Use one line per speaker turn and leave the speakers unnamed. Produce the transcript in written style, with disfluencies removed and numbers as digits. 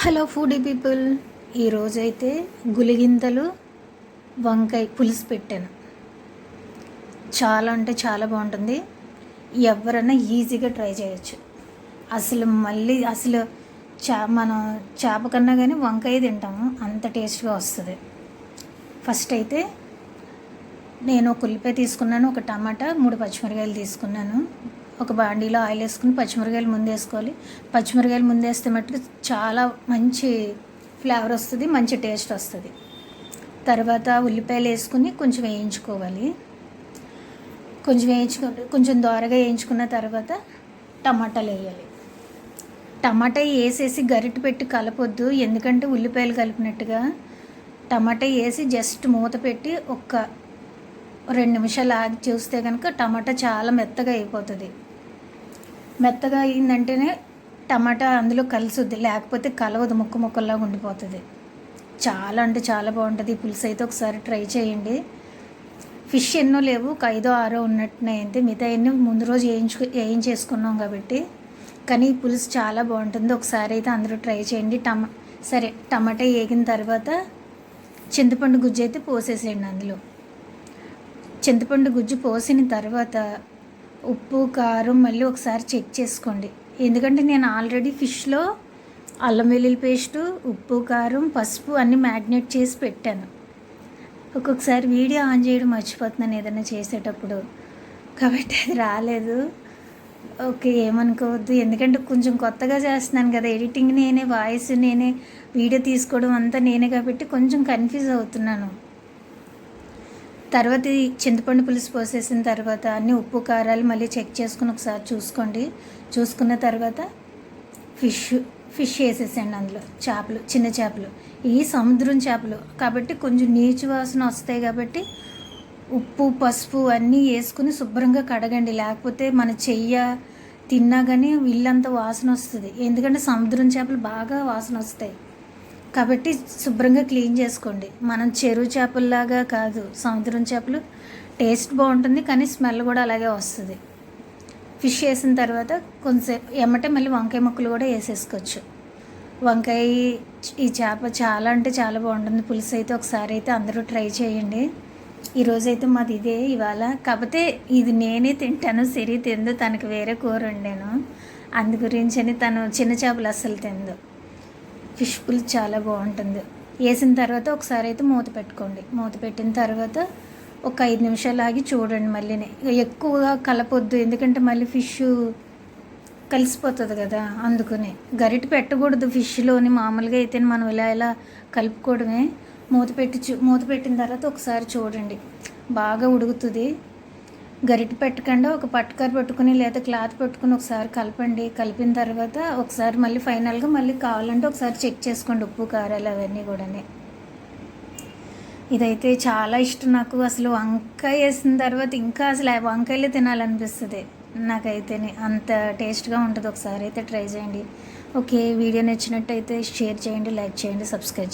Hello foodie people. ఈరోజైతే గులిగింతలు వంకాయ పులుసు పెట్టాను. చాలా అంటే చాలా బాగుంటుంది. ఎవరైనా ఈజీగా ట్రై చేయొచ్చు. అసలు మనం చేప కన్నా కానీ వంకాయ తింటాము, అంత టేస్ట్గా వస్తుంది. ఫస్ట్ అయితే నేను ఒక ఉల్లిపాయ తీసుకున్నాను, ఒక టమాటా, 3 పచ్చిమిరకాయలు తీసుకున్నాను. ఒక బాండీలో ఆయిల్ వేసుకుని పచ్చిమిరకాయలు ముందు వేసుకోవాలి. పచ్చిమిరకాయలు ముందు వేస్తే మట్టుకు చాలా మంచి ఫ్లేవర్ వస్తుంది, మంచి టేస్ట్ వస్తుంది. తర్వాత ఉల్లిపాయలు వేసుకుని కొంచెం వేయించుకోవాలి. కొంచెం దోరగా వేయించుకున్న తర్వాత టమాటాలు వేయాలి. టమాటా వేసేసి గరిటె పెట్టి కలపొద్దు, ఎందుకంటే ఉల్లిపాయలు కలిపినట్టుగా టమాటా వేసి జస్ట్ మూత పెట్టి ఒక 2 నిమిషాలు ఆగి చూస్తే కనుక టమాటా చాలా మెత్తగా అయిపోతుంది. మెత్తగా అయిందంటేనే టమాటా అందులో కలుసుద్ది, లేకపోతే కలవదు, ముక్కలాగా ఉండిపోతుంది. చాలా అంటే చాలా బాగుంటుంది ఈ పులుసు. అయితే ఒకసారి ట్రై చేయండి. ఫిష్ ఎన్నో లేవు, ఒక 5, 6 ఉన్నట్టునైతే, మిగతా ఎన్నో ముందు రోజు వేయించేసుకున్నాం కాబట్టి. కానీ ఈ పులుసు చాలా బాగుంటుంది. ఒకసారి అయితే అందరూ ట్రై చేయండి. టమాటా వేగిన తర్వాత చింతపండు గుజ్జు అయితే పోసేసేయండి. అందులో చింతపండు గుజ్జు పోసిన తర్వాత ఉప్పు కారం మళ్ళీ ఒకసారి చెక్ చేసుకోండి. ఎందుకంటే నేను ఆల్రెడీ ఫిష్లో అల్లం వెల్లుల్లి పేస్టు, ఉప్పు కారం, పసుపు అన్నీ మ్యారినేట్ చేసి పెట్టాను. ఒక్కొక్కసారి వీడియో ఆన్ చేయడం మర్చిపోతున్నాను ఏదైనా చేసేటప్పుడు, కాబట్టి అది రాలేదు. ఓకే, ఏమనుకోవద్దు. ఎందుకంటే కొంచెం కొత్తగా చేస్తున్నాను కదా, ఎడిటింగ్ నేనే, వాయిస్ నేనే, వీడియో తీసుకోవడం అంతా నేనే, కాబట్టి కొంచెం కన్ఫ్యూజ్ అవుతున్నాను. తర్వాత చింతపండు పులుసు పోసేసిన తర్వాత అన్ని ఉప్పు కారాలు మళ్ళీ చెక్ చేసుకుని ఒకసారి చూసుకోండి. చూసుకున్న తర్వాత ఫిష్ వేసేసండి. అందులో చేపలు, చిన్న చేపలు, ఈ సముద్రం చేపలు కాబట్టి కొంచెం నీచు వాసన వస్తాయి. కాబట్టి ఉప్పు పసుపు అన్నీ వేసుకుని శుభ్రంగా కడగండి, లేకపోతే మన చెయ్య తిన్నా కానీ ఇల్లంతా వాసన వస్తుంది. ఎందుకంటే సముద్రం చేపలు బాగా వాసన వస్తాయి కాబట్టి శుభ్రంగా క్లీన్ చేసుకోండి. మనం చెరువు చేపల్లాగా కాదు, సముద్రం చేపలు టేస్ట్ బాగుంటుంది, కానీ స్మెల్ కూడా అలాగే వస్తుంది. ఫిష్ వేసిన తర్వాత కొంచెంసేపు ఎమ్మటే మళ్ళీ వంకాయ ముక్కలు కూడా వేసేసుకోవచ్చు. ఈ చేప చాలా అంటే చాలా బాగుంటుంది పులుసు. అయితే ఒకసారి అయితే అందరూ ట్రై చేయండి. ఈరోజైతే మాది ఇదే ఇవాళ. కాకపోతే ఇది నేనే తింటాను, సిరి తిందు, తనకు వేరే కూర వండాను. అందు గురించి అని తను చిన్న చేపలు అస్సలు తిందు. ఫిష్ పులుసు చాలా బాగుంటుంది. వేసిన తర్వాత ఒకసారి అయితే మూత పెట్టుకోండి. మూత పెట్టిన తర్వాత ఒక 5 నిమిషాలు ఆగి చూడండి. మళ్ళీ ఎక్కువగా కలపొద్దు, ఎందుకంటే మళ్ళీ ఫిష్ కలిసిపోతుంది కదా, అందుకని గరిటె పెట్టకూడదు ఫిష్లోని. మామూలుగా అయితే మనం ఇలా కలుపుకోవడమే. మూత పెట్టిన తర్వాత ఒకసారి చూడండి, బాగా ఉడుకుతుంది. గరిటె పెట్టకుండా ఒక పట్టుకర పెట్టుకుని లేదా క్లాత్ పెట్టుకుని ఒకసారి కలపండి. కలిపిన తర్వాత ఒకసారి మళ్ళీ ఫైనల్గా మళ్ళీ కావాలంటే ఒకసారి చెక్ చేసుకోండి ఉప్పు కారాలు అవన్నీ కూడా. ఇదైతే చాలా ఇష్టం నాకు. అసలు వంకాయ వేసిన తర్వాత ఇంకా అసలు వంకాయలే తినాలనిపిస్తుంది నాకైతే, అంత టేస్ట్గా ఉంటుంది. ఒకసారి అయితే ట్రై చేయండి. ఓకే, వీడియో నచ్చినట్టయితే షేర్ చేయండి, లైక్ చేయండి, సబ్స్క్రైబ్ చేయండి.